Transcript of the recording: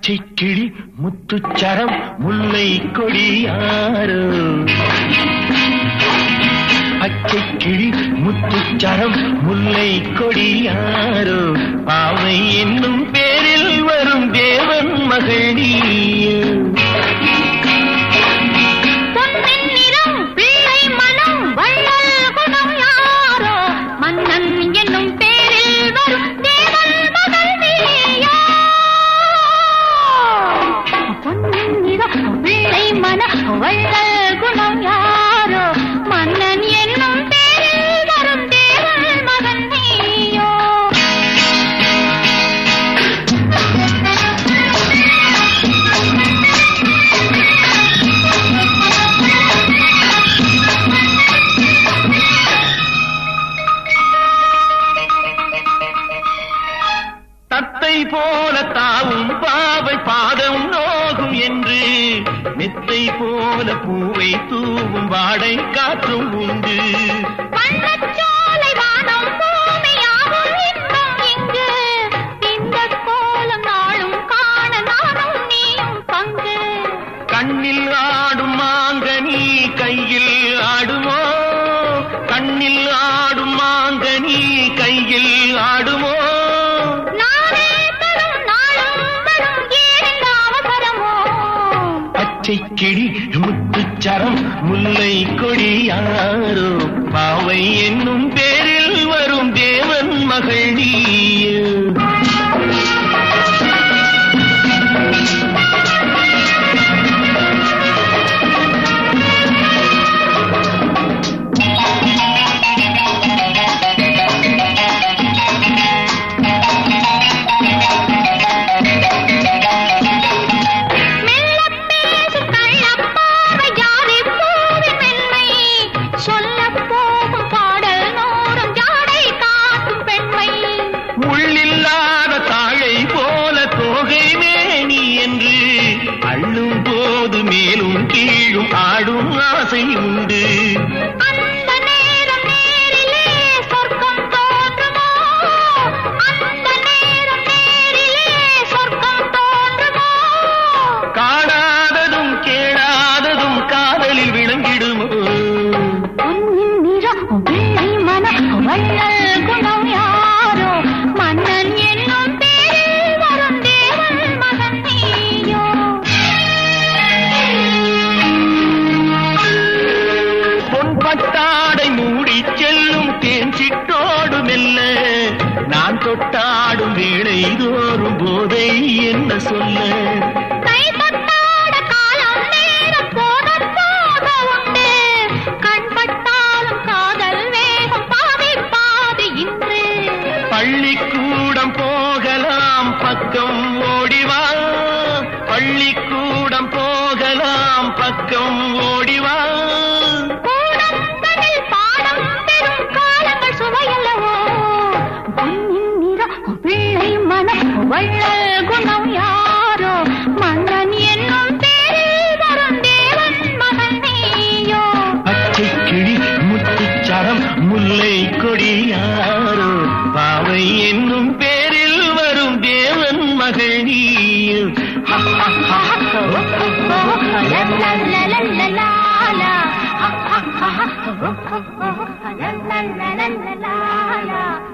பச்சை கிளி முத்துச்சரம் முல்லை கொடியாரோ பச்சை கிளி முத்துச்சரம் முல்லை கொடியாரோ பாவை என்னும் பேரில் வரும் தேவன் மகள் நீயோ வள்ளல் குணம் யாரோ மன்னன் என்னும் பேரில் வரும் தேவன் மகன் நீயோ தத்தை போல தாவும் பாவை பாதம் நோகும் என்று மெத்தை போல பூவை தூவும் வாடை காற்றும் உண்டு வண்ணச்சோலை வானம் பூமியாகும் இன்பம் இங்கு இந்த கோலம் நாளும் காண நானும் நீயும் பங்கு கண்ணில் ஆடும் மாங்கனி கையில் ஆடுமோ கண்ணில் ஆடும் மாங்கனி கையில் ஆடுமோ பச்சை கிளி முத்துச்சரம் முல்லை கொடியாரோ பாவை என்னும் பேரில் வரும் தேவன் மகள் நீயோ மேலும் கீழும் ஆடும் ஆசை உண்டு அந்த நேரம் நேரிலே சொர்க்கம் தோன்றுமோ அந்த நேரம் நேரிலே சொர்க்கம் தோன்றுமோ காணாததும் கேளாததும் காதலில் விளங்கிடுமோ பொன்னின் நிறம் வெள்ளை மனம் வள்ளல் குணம் யாரோ மன்னன் என்னும் பேரில் வரும் தேவன் மகன் நீயோ பட்டாடை மூடி செல்லும் தேன் சிட்டோடு மெல்ல நான் தொட்டாடும் வேளை தோறும் போதை என்ன சொல்ல கை தொட்டாட காலம் நேரம் போக போக உண்டு கண் பட்டாலும் காதல் வேகம் பாதி பாதி இன்று பள்ளிக்கூடம் போகலாம் பக்கம் ஓடிவா பள்ளிக்கூடம் போகலாம் பக்கம் ஓடிவா வள்ளல் குணம் யாரோ மன்னன் என்னும் பேரில் வரும் தேவன் மகன் நீயோ பச்சை கிளி முத்துச்சரம் முல்லை கொடியாரோ பாவை என்னும் பேரில் வரும் தேவன் மகள் நீயோ la